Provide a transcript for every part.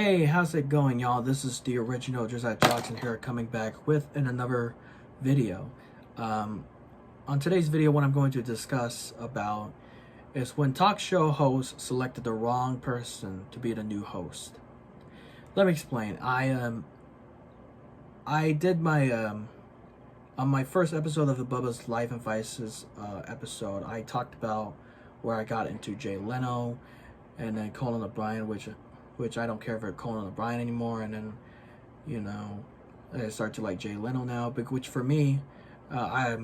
Hey, how's it going, y'all? This is the original Josiah Johnson here, coming back with another video. On today's video, what I'm going to discuss about is when talk show hosts selected the wrong person to be the new host. Let me explain. I did my on my first episode of the Bubba's Life and Vices episode. I talked about where I got into Jay Leno and then Conan O'Brien, which I don't care for Conan O'Brien anymore, and then, you know, I start to like Jay Leno now, but which for me, I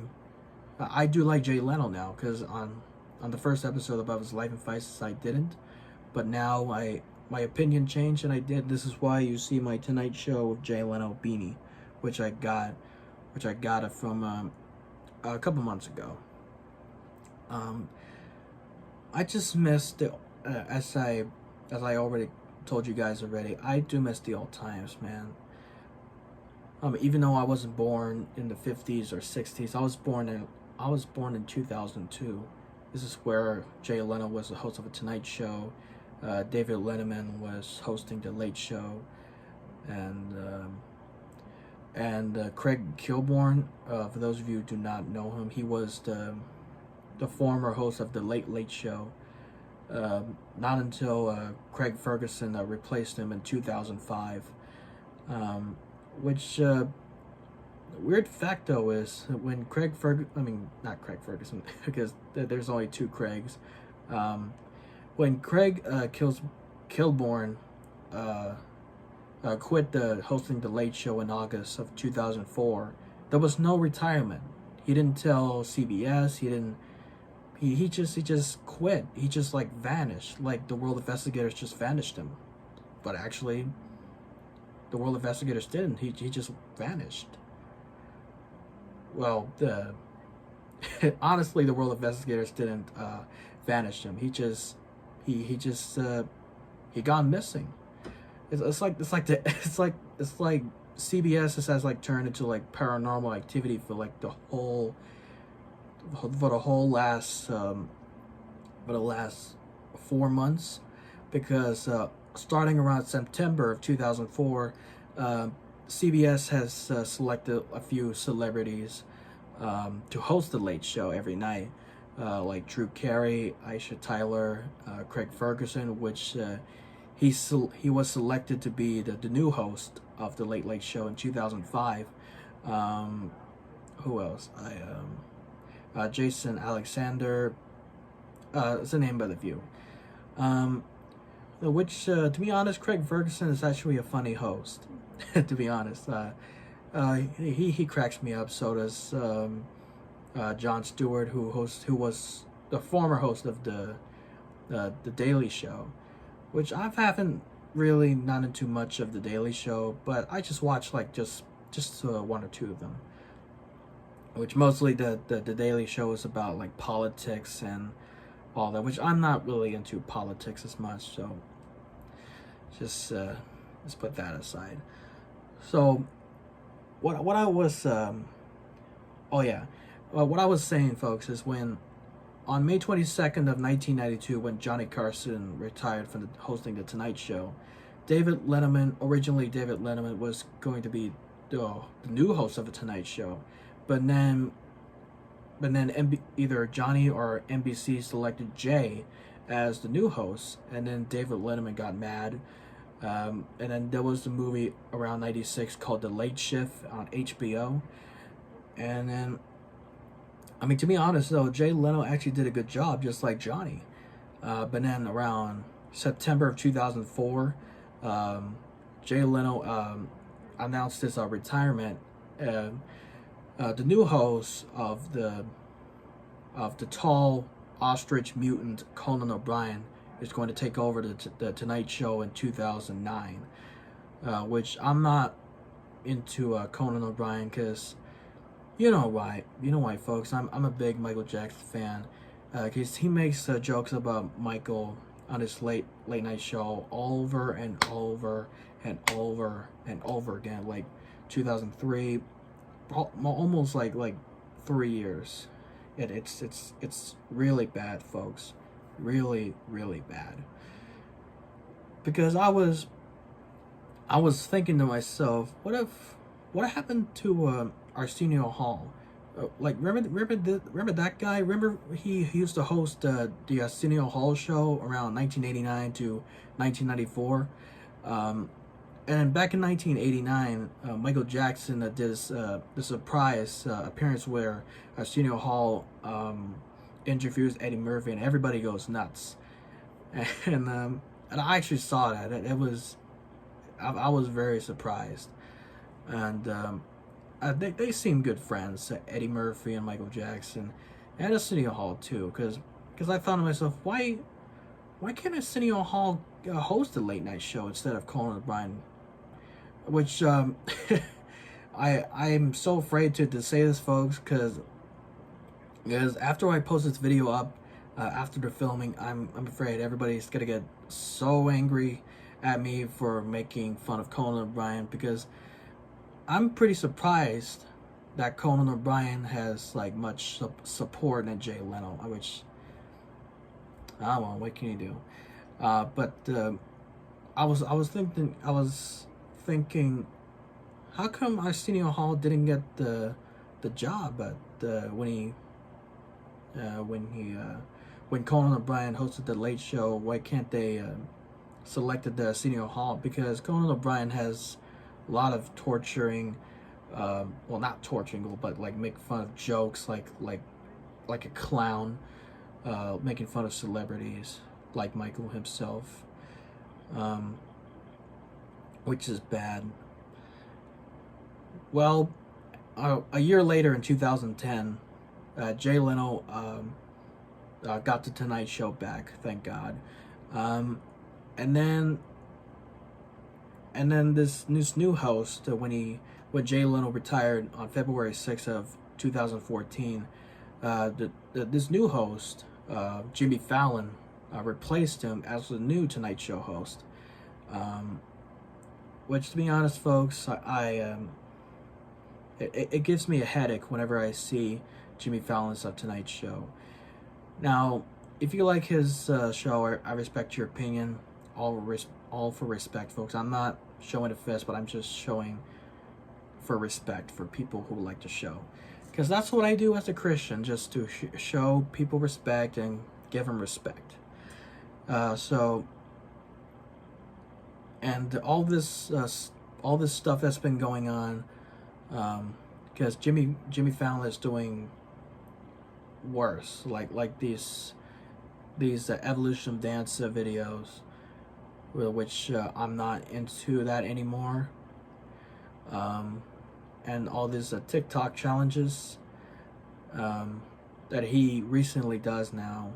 do like Jay Leno now, because on the first episode about his life and vices I didn't, but now my opinion changed and I did. This is why you see my Tonight Show with Jay Leno beanie, which I got it from a couple months ago. I just missed it, as I already told you guys already. I do miss the old times, man. Even though I wasn't born in the 50s or 60s, I was born in 2002. This is where Jay Leno was the host of a Tonight Show. David Letterman was hosting the Late Show, and Craig Kilborn. For those of you who do not know him, he was the former host of the Late Show. Not until Craig Ferguson replaced him in 2005. Which weird fact though is when not Craig Ferguson, because there's only two Craigs. When Craig Kilborn quit hosting the Late Show in August of 2004, there was no retirement. He didn't tell CBS. He just quit. He just like vanished. Like the World Investigators just vanished him. But actually, the World Investigators didn't. He just vanished. Well, honestly, the World Investigators didn't vanish him. He gone missing. It's like CBS has like turned into like Paranormal Activity for like the last 4 months, because starting around September of 2004, CBS has selected a few celebrities to host the Late Show every night, like Drew Carey, Aisha Tyler, Craig Ferguson, which he was selected to be the new host of the Late Show in 2005. Who else? Jason Alexander, it's a name by the few. Which, to be honest, Craig Ferguson is actually a funny host. To be honest, he cracks me up. So does Jon Stewart, who was the former host of the Daily Show, which I haven't really not into much of the Daily Show, but I just watch like just one or two of them. Which mostly the Daily Show is about like politics and all that, which I'm not really into politics as much, so just put that aside. So what I was what I was saying, folks, is when on May 22nd of 1992, when Johnny Carson retired from hosting the Tonight Show, originally David Letterman was going to be the new host of the Tonight Show. But then either Johnny or NBC selected Jay as the new host, and then David Letterman got mad. And then there was the movie around 96 called The Late Shift on HBO. And then, to be honest though, Jay Leno actually did a good job, just like Johnny. But then around September of 2004, Jay Leno announced his retirement. The new host of the tall ostrich mutant Conan O'Brien is going to take over the Tonight Show in 2009, which I'm not into Conan O'Brien, because you know why, folks. I'm a big Michael Jackson fan, because he makes jokes about Michael on his late night show over and over and over and over again, like 2003. Almost like 3 years. It's really bad, folks. Really, really bad. Because I was I was thinking to myself, what happened to Arsenio Hall? Like, remember that guy? Remember he used to host the Arsenio Hall show around 1989 to 1994. And back in 1989, Michael Jackson did the surprise appearance where Arsenio Hall interviews Eddie Murphy, and everybody goes nuts. And I actually saw that. It was I was very surprised, and they seem good friends, Eddie Murphy and Michael Jackson, and Arsenio Hall too. Because I thought to myself, why can't Arsenio Hall host a late night show instead of Conan O'Brien? Which I'm so afraid to say this, folks, because after I post this video up after the filming, I'm afraid everybody's gonna get so angry at me for making fun of Conan O'Brien, because I'm pretty surprised that Conan O'Brien has like much support in Jay Leno, which I don't know, what can you do? But I was thinking, how come Arsenio Hall didn't get the job at when Conan O'Brien hosted the Late Show? Why can't they selected the Arsenio Hall? Because Conan O'Brien has a lot of torturing, well, not torturing, but like make fun of jokes, like a clown, making fun of celebrities like Michael himself, which is bad. Well, a year later in 2010, Jay Leno got the Tonight Show back, thank God. And then this new host, when Jay Leno retired on February 6th of 2014, this new host, Jimmy Fallon, replaced him as the new Tonight Show host. Which, to be honest, folks, it gives me a headache whenever I see Jimmy Fallon's Tonight Show. Now, if you like his show, I respect your opinion. All for respect, folks. I'm not showing a fist, but I'm just showing for respect for people who like the show, because that's what I do as a Christian, just to show people respect and give them respect. So, and all this stuff that's been going on, because Jimmy Fallon is doing worse, like these evolution of dance videos, which I'm not into that anymore, and all these TikTok challenges that he recently does now,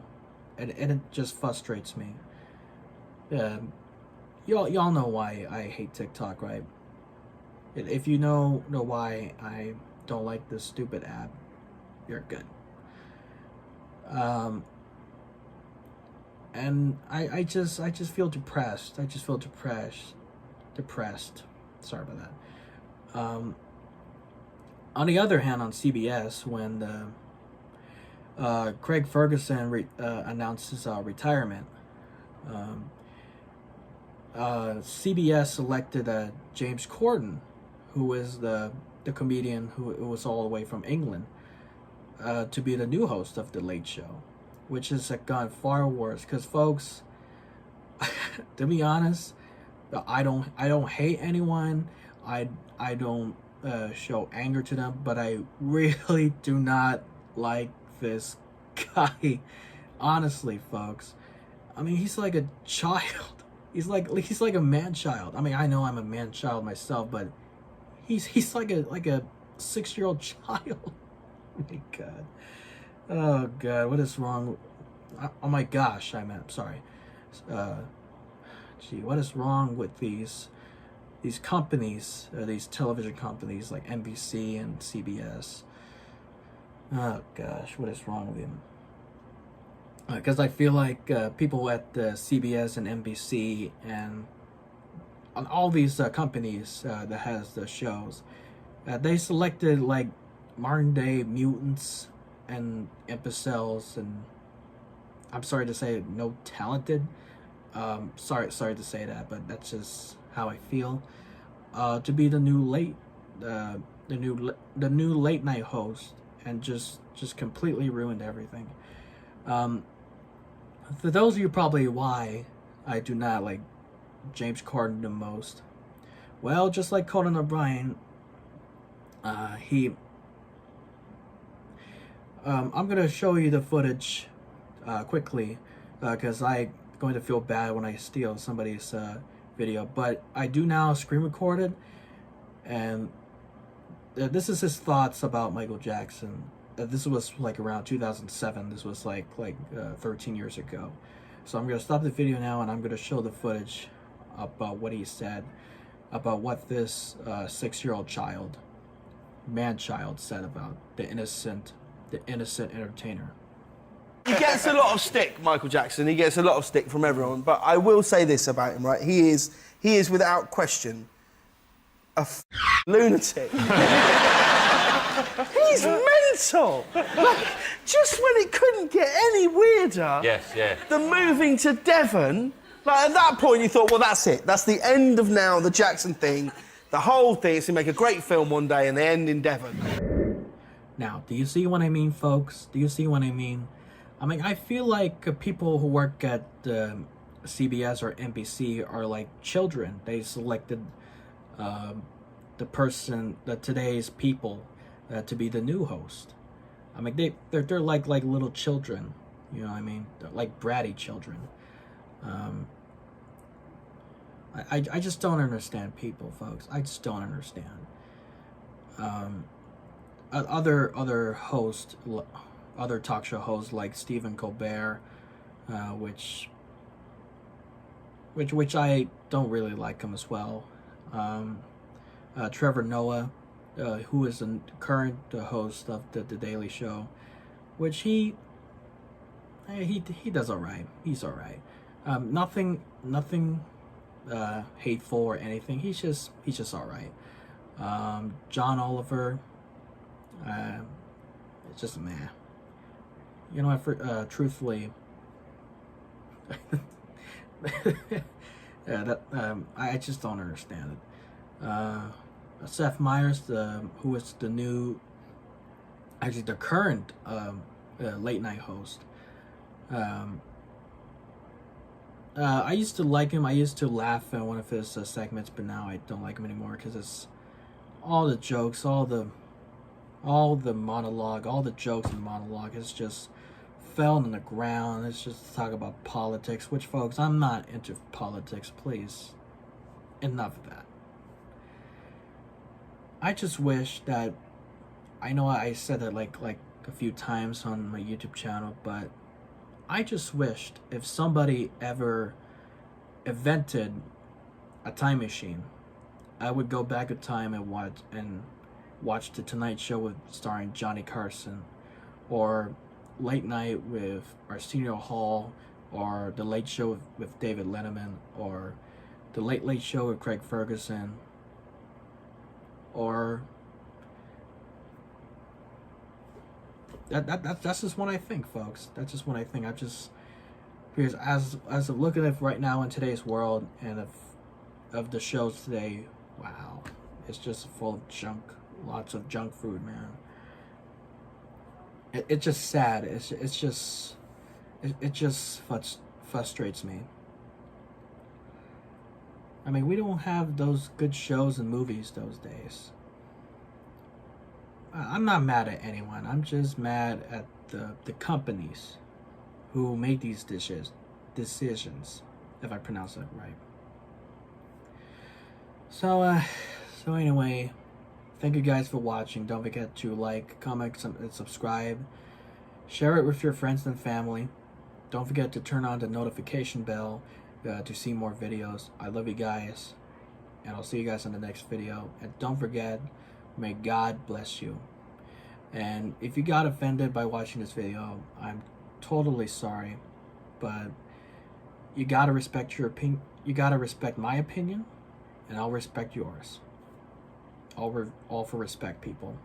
and it just frustrates me. Y'all know why I hate TikTok, right? If you know why I don't like this stupid app, you're good. And I just feel depressed. I just feel depressed. Sorry about that. On the other hand, on CBS, when Craig Ferguson announced his retirement, CBS selected James Corden, who is the comedian who was all the way from England, to be the new host of The Late Show, which has gone far worse. Because, folks, to be honest, I don't hate anyone. I don't show anger to them, but I really do not like this guy. Honestly, folks, I mean, he's like a child. He's like a man child. I mean, I know I'm a man child myself, but he's like a 6-year-old child. Oh my God. Oh God, what is wrong? Oh my gosh, I'm sorry. What is wrong with these companies, these television companies like NBC and CBS? Oh gosh, what is wrong with them? Because I feel like people at CBS and NBC and on all these companies that has the shows, they selected like modern day mutants and imbeciles, and I'm sorry to say, no talented. Sorry to say that, but that's just how I feel. to be the new late night host, and just completely ruined everything. For those of you probably why I do not like James Corden the most, well, just like Conan O'Brien, I'm gonna show you the footage quickly, because I'm going to feel bad when I steal somebody's video. But I do now screen record it, and this is his thoughts about Michael Jackson. This was like around 2007. This was like 13 years ago. So I'm gonna stop the video now, and I'm gonna show the footage about what he said about what this 6-year-old man-child said about the innocent entertainer. He gets a lot of stick, Michael Jackson. He gets a lot of stick from everyone. But I will say this about him, right? He is without question a lunatic. He's mental. Like, just when it couldn't get any weirder. Yes, yeah. The moving to Devon. Like, at that point, you thought, well, that's it. That's the end of now the Jackson thing. The whole thing is to make a great film one day, and they end in Devon. Now, do you see what I mean, folks? Do you see what I mean? I mean, I feel like people who work at CBS or NBC are like children. They selected today's people to be the new host. I mean, they're like little children. You know what I mean? They're like bratty children. I just don't understand people, folks. I just don't understand. Other hosts, other talk show hosts like Stephen Colbert, which I don't really like him as well. Trevor Noah, who is the current host of the Daily Show, which he does alright. He's alright. Nothing hateful or anything. He's just alright. John Oliver, it's just meh. You know, truthfully, I just don't understand it. Seth Meyers, who is the current late night host. I used to like him. I used to laugh at one of his segments, but now I don't like him anymore because it's all the jokes, all the monologue, all the jokes in the monologue is just fell on the ground. It's just talk about politics, which, folks, I'm not into politics. Please, enough of that. I just wish that, I know I said that like a few times on my YouTube channel, but I just wished if somebody ever invented a time machine, I would go back in time and watch The Tonight Show with starring Johnny Carson, or Late Night with Arsenio Hall, or The Late Show with David Letterman, or The Late Late Show with Craig Ferguson, or that's just what I think, folks. That's just what I think. Because as of looking at right now in today's world, and of the shows today, wow, it's just full of junk. Lots of junk food, man. It's just sad. It just frustrates me. I mean, we don't have those good shows and movies those days. I'm not mad at anyone. I'm just mad at the companies who make these decisions, if I pronounce that right. So anyway, thank you guys for watching. Don't forget to like, comment, and subscribe. Share it with your friends and family. Don't forget to turn on the notification bell to see more videos. I love you guys, and I'll see you guys in the next video. And don't forget, may God bless you. And if you got offended by watching this video, I'm totally sorry, but you gotta respect your opinion. You gotta respect my opinion, and I'll respect yours. All for respect, people.